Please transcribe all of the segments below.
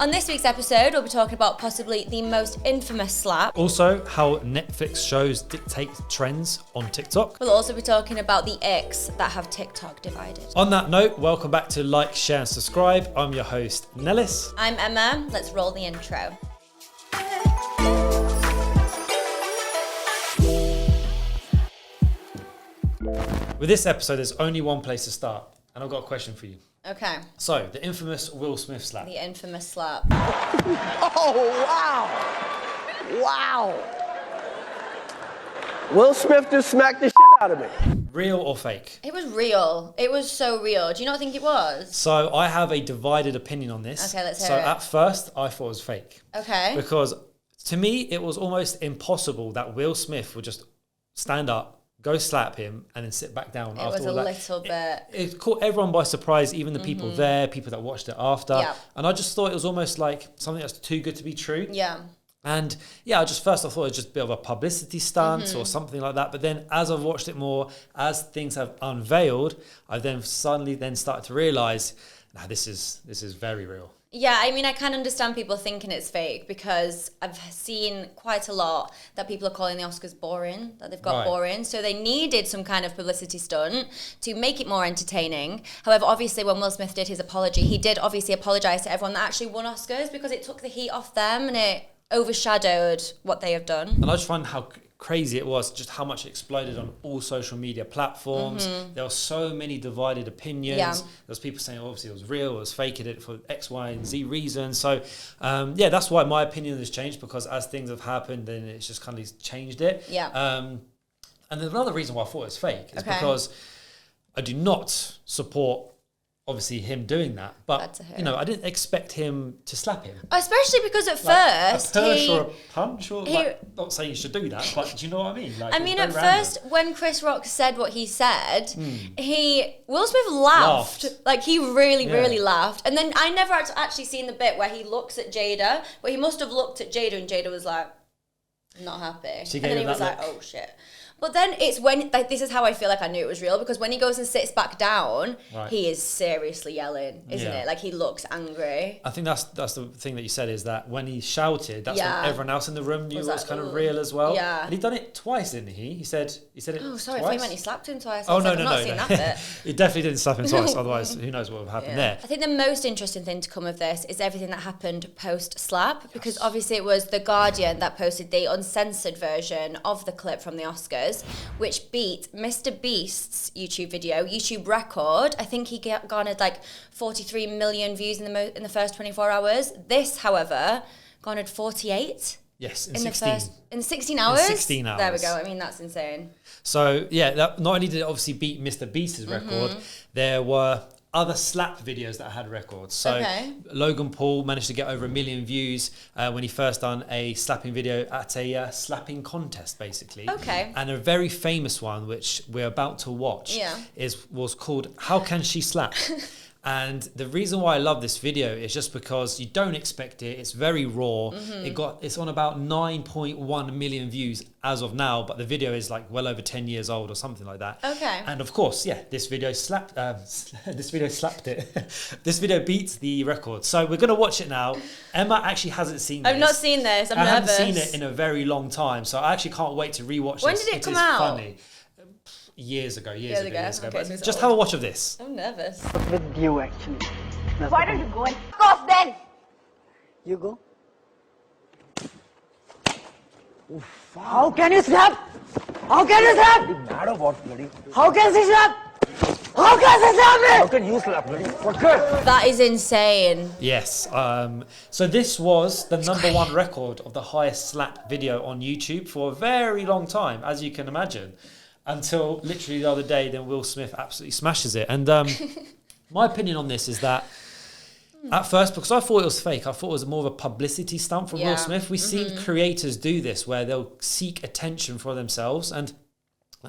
On this week's episode, we'll be talking about possibly the most infamous slap. Also, how Netflix shows dictate trends on TikTok. We'll also be talking about the icks that have TikTok divided. On that note, welcome back to Like, Share and Subscribe. I'm your host, Nellis. I'm Emma. Let's roll the intro. With this episode, there's only one place to start, and I've got a question for you. Okay. So, the infamous Will Smith slap. The infamous slap. Oh, wow. Wow. Will Smith just smacked the shit out of me. Real or fake? It was real. It was so real. Do you not think it was? So, I have a divided opinion on this. Okay, let's hear So, it. at first, I thought it was fake. Okay. Because to me, it was almost impossible that Will Smith would just stand up, go slap him, and then sit back down. It after was all a that. little bit. It caught everyone by surprise, even the people there, people that watched it after. Yeah. And I just thought it was almost like something that's too good to be true. Yeah. And yeah, I thought it was just a bit of a publicity stunt or something like that. But then as I've watched it more, as things have unveiled, I've then suddenly started to realise, nah, this is very real. Yeah, I mean, I can understand people thinking it's fake because I've seen quite a lot that people are calling the Oscars boring, that they've got Right. boring. So they needed some kind of publicity stunt to make it more entertaining. However, obviously, when Will Smith did his apology, he did obviously apologise to everyone that actually won Oscars because it took the heat off them and it overshadowed what they have done. And I just find how crazy it was, just how much it exploded on all social media platforms. There were so many divided opinions. Yeah. There was people saying, obviously, it was real, it was fake, it did it for X, Y, and Z reasons. So, yeah, that's why my opinion has changed, because as things have happened, then it's just kind of changed it. Yeah. And another reason why I thought it was fake is Okay. because I do not support, obviously, him doing that. Glad But, to hear you know, I didn't expect him to slap him. Especially because at Like, first, a push or a punch, or he- not saying you should do that, but do you know what I mean? Like, I it's mean, very at random. first, when Chris Rock said what he said, Will Smith laughed. Like, he really laughed. And then I never actually seen the bit where he looks at Jada, where he must have looked at Jada and Jada was like, not happy. She And gave then he him was that like, look. oh shit. But then it's when, like, this is how I feel like I knew it was real, because when he goes and sits back down, Right. he is seriously yelling, isn't Yeah. it? Like, he looks angry. I think that's the thing that you said, is that when he shouted, that's Yeah. when everyone else in the room knew Was it was like, kind of "Ooh." real as well. Yeah. And he'd done it twice, didn't he? He said it Oh, sorry, I twice. thought you meant he slapped him twice. I Oh, was no, like, no, I've not no. seen no. that bit. He definitely didn't slap him twice, otherwise who knows what would have happened there. I think the most interesting thing to come of this is everything that happened post-slap, because obviously it was The Guardian that posted the uncensored version of the clip from the Oscars, which beat Mr. Beast's YouTube video, YouTube record. I think he garnered like 43 million views in the first 24 hours. This, however, garnered 48 Yes, in in 16. in 16 hours. 16 hours. There we go. I mean, that's insane. So, yeah, that not only did it obviously beat Mr. Beast's record, there were other slap videos that had records. So Okay. Logan Paul managed to get over 1 million views when he first done a slapping video at a slapping contest, basically. Okay. And a very famous one, which we're about to watch, Yeah. was called "How Can She Slap?" And the reason why I love this video is just because you don't expect it. It's very raw. It's on about 9.1 million views as of now, but the video is like well over 10 years old or something like that. Okay. And of course, yeah, this video slapped it. This video beats the record. So we're gonna watch it now. Emma actually hasn't seen this. I've not seen this. I'm I nervous. haven't seen it in a very long time, so I actually can't wait to rewatch When this. did it come is out? Funny. Years ago. Years ago. Okay, But so it's just old. have a watch of this. I'm nervous. With you, actually. Why don't you go and f off then? You go. How can you slap? How can you slap? Mad or what, bloody? How can she slap? How can she slap me? How can you slap, bloody? Fucker. That is insane. Yes. So this was the number one record of the highest slap video on YouTube for a very long time, as you can imagine, until literally the other day. Then Will Smith absolutely smashes it. And my opinion on this is that at first, because I thought it was fake, I thought it was more of a publicity stunt from Yeah. Will Smith. We've seen creators do this where they'll seek attention for themselves, and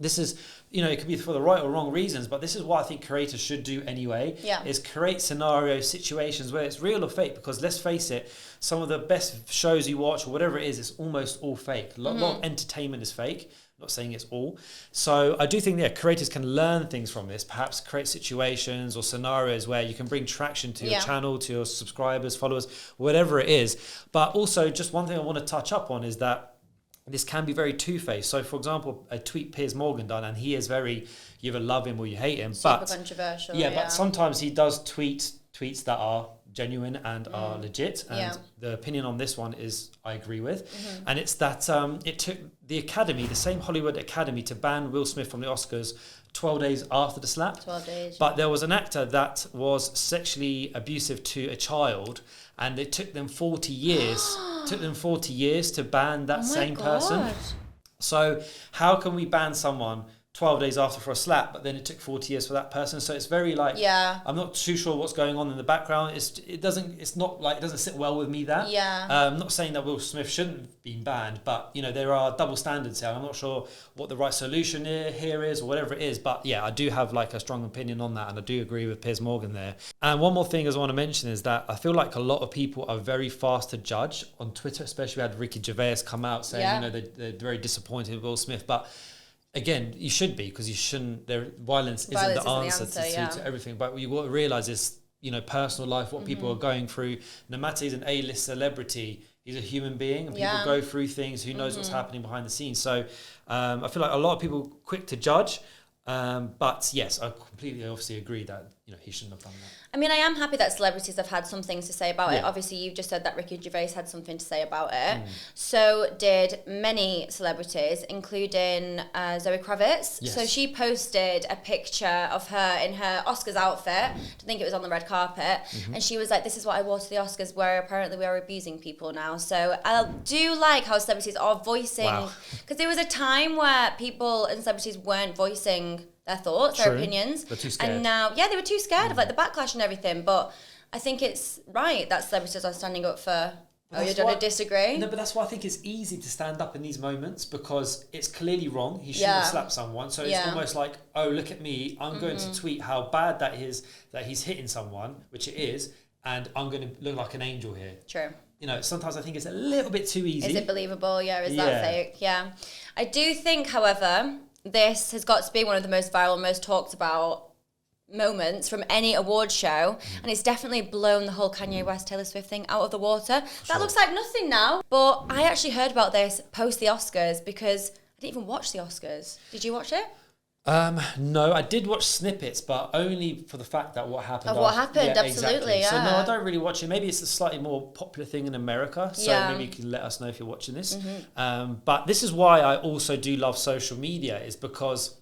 this is, it could be for the right or wrong reasons, but this is what I think creators should do anyway, is create scenarios, situations where it's real or fake, because let's face it, some of the best shows you watch or whatever it is, it's almost all fake. A lot of entertainment is fake. I'm not saying it's all. So I do think creators can learn things from this, perhaps create situations or scenarios where you can bring traction to your channel, to your subscribers, followers, whatever it is. But also, just one thing I want to touch up on is that this can be very two-faced. So, for example, a tweet Piers Morgan done, and he is very, you either love him or you hate him. Super controversial. Yeah, but sometimes he does tweets that are genuine and are legit. And the opinion on this one is I agree with. And it's that it took the Academy, the same Hollywood Academy, to ban Will Smith from the Oscars 12 days after the slap. 12 days. But there was an actor that was sexually abusive to a child, and it took them 40 years. To ban that same person. So how can we ban someone 12 days after for a slap, but then it took 40 years for that person? So it's very I'm not too sure what's going on in the background. It doesn't sit well with me that. I'm not saying that Will Smith shouldn't have been banned, but there are double standards here. I'm not sure what the right solution here is or whatever it is, but I do have a strong opinion on that, and I do agree with Piers Morgan there. And one more thing I want to mention is that I feel like a lot of people are very fast to judge on Twitter, especially we had Ricky Gervais come out saying they're very disappointed with Will Smith, but again, you should be, because you shouldn't. Violence isn't the answer to everything. But you got to realise is, personal life, what people are going through. No matter he's an A-list celebrity, he's a human being, and people go through things. Who knows what's happening behind the scenes? So I feel like a lot of people are quick to judge. But yes, I completely obviously agree that he shouldn't have done that. I mean, I am happy that celebrities have had some things to say about it. Obviously, you've just said that Ricky Gervais had something to say about it. So did many celebrities, including Zoe Kravitz. Yes. So she posted a picture of her in her Oscars outfit. I think it was on the red carpet. And she was like, this is what I wore to the Oscars, where apparently we are abusing people now. So I do like how celebrities are voicing. Because there was a time where people and celebrities weren't voicing their thoughts, their opinions. They're too scared. And now, they were too scared of the backlash and everything. But I think it's right that celebrities are standing up for, you're going to disagree? No, but that's why I think it's easy to stand up in these moments, because it's clearly wrong. He shouldn't have slapped someone. So it's almost like, oh, look at me. I'm going to tweet how bad that is, that he's hitting someone, which it is, and I'm going to look like an angel here. True. Sometimes I think it's a little bit too easy. Is it believable? Is that fake? Yeah. I do think, however, this has got to be one of the most viral, most talked about moments from any award show, and it's definitely blown the whole Kanye West Taylor Swift thing out of the water. That looks like nothing now, but I actually heard about this post the Oscars, because I didn't even watch the Oscars. Did you watch it? No, I did watch snippets, but only for the fact that what happened. Absolutely, So no, I don't really watch it. Maybe it's a slightly more popular thing in America, so maybe you can let us know if you're watching this. But this is why I also do love social media, is because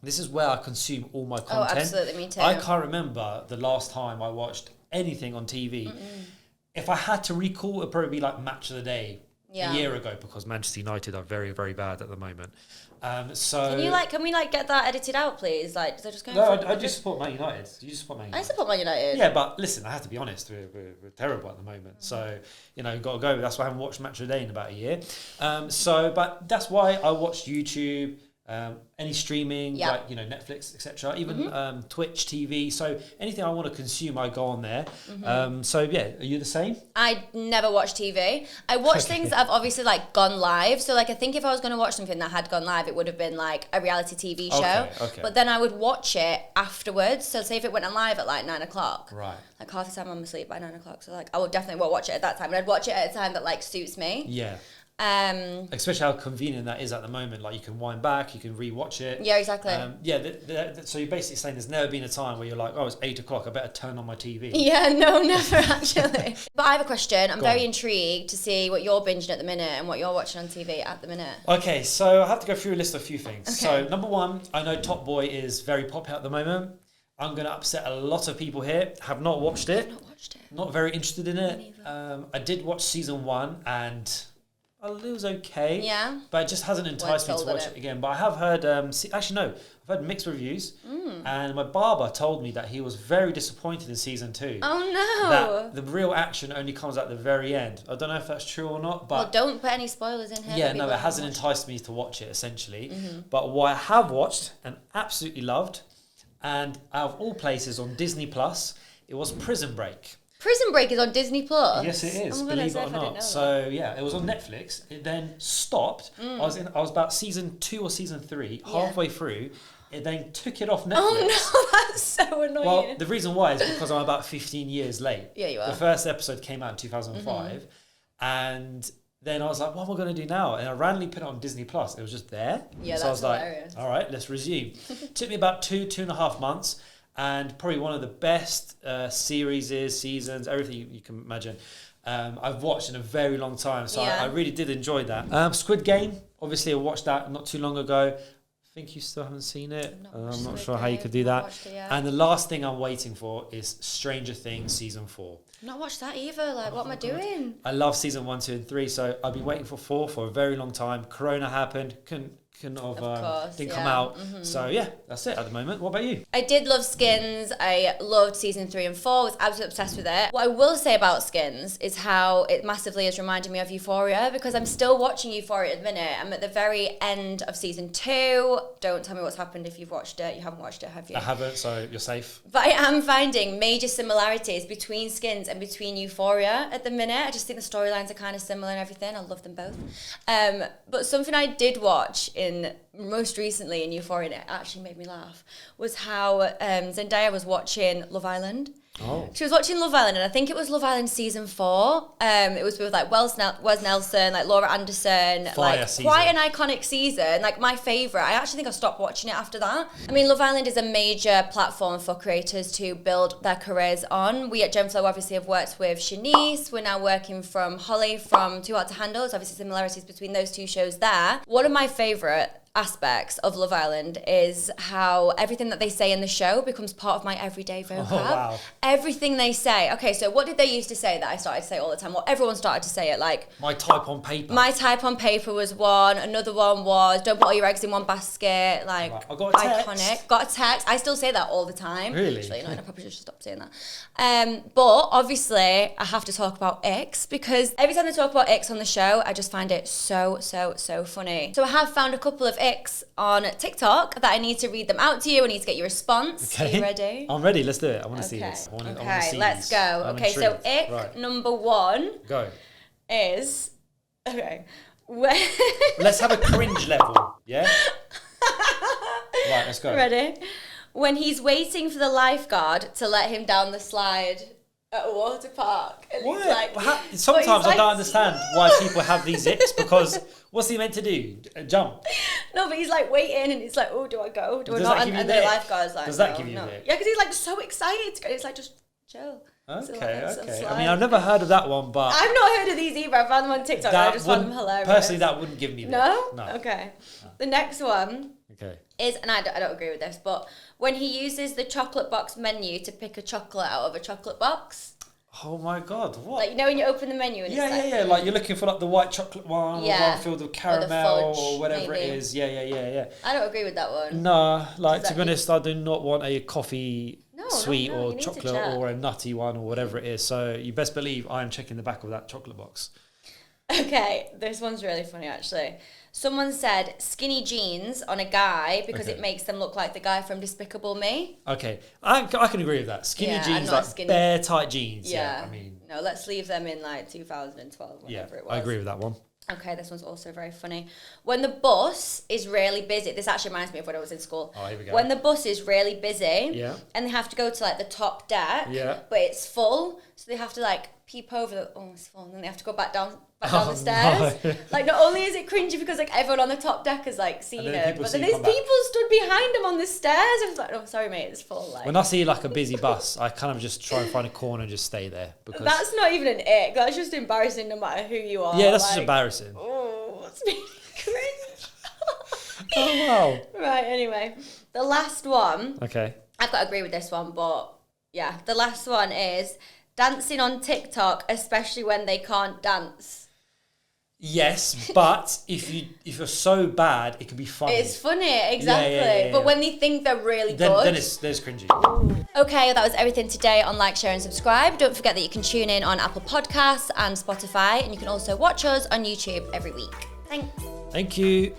this is where I consume all my content. Oh, absolutely, me too. I can't remember the last time I watched anything on TV. If I had to recall, it'd probably be like Match of the Day a year ago, because Manchester United are very, very bad at the moment. So can we get that edited out, please? Does that just go? No, I do support Man United. Do you support Man United? I support Man United. Yeah, but listen, I have to be honest. We're terrible at the moment. So got to go. That's why I haven't watched Match of the Day in about a year. But that's why I watched YouTube. Any streaming, like Netflix, etc., even Twitch TV. So anything I want to consume, I go on there. So are you the same? I never watch TV. I watch things that have obviously gone live. So I think if I was going to watch something that had gone live, it would have been a reality TV show. Okay. But then I would watch it afterwards. So say if it went on live at 9 o'clock. Right. Half the time I'm asleep by 9 o'clock. So I would definitely watch it at that time. And I'd watch it at a time that suits me. Yeah. Especially how convenient that is at the moment. You can wind back, you can re-watch it. Yeah, exactly. So you're basically saying there's never been a time where you're like, oh, it's 8 o'clock, I better turn on my TV. Yeah, no, never actually. But I have a question. I'm very intrigued to see what you're binging at the minute and what you're watching on TV at the minute. Okay, so I have to go through a list of a few things. Okay. So number one, I know Top Boy is very popular at the moment. I'm going to upset a lot of people here. Have not watched it. I've not watched it. Not very interested in it. I did watch season 1, and It was okay. Yeah. But it just hasn't enticed me to watch it again. But I have heard, actually no, I've heard mixed reviews. And my barber told me that he was very disappointed in season 2. Oh no! That the real action only comes at the very end. I don't know if that's true or not, but... Well, don't put any spoilers in here. Yeah, no, it hasn't enticed me to watch it, essentially. But what I have watched and absolutely loved, and out of all places on Disney+, it was Prison Break. Prison Break is on Disney Plus. Yes, it is. Oh Believe it or not. So yeah, it was on Netflix. It then stopped. I was about season 2 or season 3, halfway through. It then took it off Netflix. Oh no, that's so annoying. Well, the reason why is because I'm about 15 years late. Yeah, you are. The first episode came out in 2005, and then I was like, what am I going to do now? And I randomly put it on Disney Plus. It was just there. Yeah, so that's I was hilarious. Like, all right, let's resume. Took me about 2.5 months. And probably one of the best seasons, everything you can imagine. I've watched in a very long time, so I really did enjoy that. Squid Game, obviously I watched that not too long ago. I think you still haven't seen it. I'm not sure how you could do that. And the last thing I'm waiting for is Stranger Things season 4. I've not watched that either. Like, what am I doing? I love season 1, 2, and 3, so I've been waiting for 4 for a very long time. Corona happened, didn't come out. So yeah, that's it at the moment. What about you? I did love Skins. I loved season 3 and 4. Was absolutely obsessed with it. What I will say about Skins is how it massively has reminded me of Euphoria, because I'm still watching Euphoria at the minute. I'm at the very end of season 2. Don't tell me what's happened if you've watched it. You haven't watched it, have you? I haven't, so you're safe. But I am finding major similarities between Skins and between Euphoria at the minute. I just think the storylines are kind of similar and everything. I love them both. But something I did watch most recently in Euphoria, and it actually made me laugh, was how Zendaya was watching Love Island. Oh. She was watching Love Island, and I think it was Love Island season 4. It was with like Wes Nelson, like Laura Anderson, quite an iconic season, like my favourite. I actually think I stopped watching it after that. I mean, Love Island is a major platform for creators to build their careers on. We at Genflow obviously have worked with Shanice. We're now working from Holly from Too Hot to Handle. There's obviously similarities between those two shows there. One of my favourite aspects of Love Island is how everything that they say in the show becomes part of my everyday vocab. Oh, wow. Everything they say. Okay, so what did they used to say that I started to say all the time? Well, everyone started to say it, like... My type on paper. My type on paper was one. Another one was, don't put all your eggs in one basket. Like, I got a text. Iconic. Got a text. I still say that all the time. Really? Actually, no, I probably should stop saying that. But obviously, I have to talk about icks, because every time they talk about icks on the show, I just find it so funny. So I have found a couple of icks on TikTok that I need to read them out to you. I need to get your response. Okay. Are you ready? I'm ready. Let's do it. I want to see this. I wanna see let's these. go. I'm okay, so intrigued. ick number 1 Go. is... Okay. Let's have a cringe level. Yeah? Right, let's go. Ready? When he's waiting for the lifeguard to let him down the slide at a water park. And What? he's like, Sometimes but I don't understand why people have these icks, because what's he meant to do? Jump? No, but he's like waiting, and he's like, oh, do I go? Do I Does not? that give you And the the ick? lifeguard's like, Does that no, give you no. the ick? Yeah, because he's like so excited to go. He's like, just chill. Okay. I mean, I've never heard of that one, but... I've not heard of these either. I found them on TikTok, and I just found them hilarious. Personally, that wouldn't give me the No? No. Okay. The next one Okay. is, and I don't agree with this, but when he uses the chocolate box menu to pick a chocolate out of a chocolate box. Oh my God, what? Like, you know when you open the menu and it's like... Yeah. Like you're looking for like the white chocolate one, or one filled with caramel, fudge, or whatever maybe. it is. Yeah. I don't agree with that one. No, like Does to that be honest, I do not want a coffee sweet you or need to chocolate check. or a nutty one or whatever it is. So you best believe I am checking the back of that chocolate box. Okay, this one's really funny actually. Someone said skinny jeans on a guy because it makes them look like the guy from Despicable Me. Okay, I can agree with that. Skinny Yeah, I'm jeans, not like skinny. bare tight jeans. Yeah. I mean, no, let's leave them in like 2012, whatever it was. I agree with that one. Okay, this one's also very funny. When the bus is really busy, this actually reminds me of when I was in school. Oh, here we go. When the bus is really busy, Yeah. and they have to go to like the top deck, Yeah. but it's full, so they have to like peep over the, oh, it's full, and then they have to go back down the stairs. No. Like, not only is it cringy because like everyone on the top deck has like seen then it, people but see then you there's come back. people stood behind them on the stairs. I was like, oh, sorry mate, it's full. Like, When I see like a busy bus, I kind of just try and find a corner and just stay there because that's not even an ick. That's just embarrassing no matter who you are. yeah, that's just like, embarrassing. Oh, it's really cringe. Oh wow. Right, anyway. The last one, Okay. I've got to agree with this one, but yeah, the last one is dancing on TikTok, especially when they can't dance. Yes, but if you're so bad, it can be funny. It's funny, exactly. Yeah. But when they think they're really Then good. there's cringy. Okay, that was everything today on Like, Share and Subscribe. Don't forget that you can tune in on Apple Podcasts and Spotify, and you can also watch us on YouTube every week. Thanks. Thank you.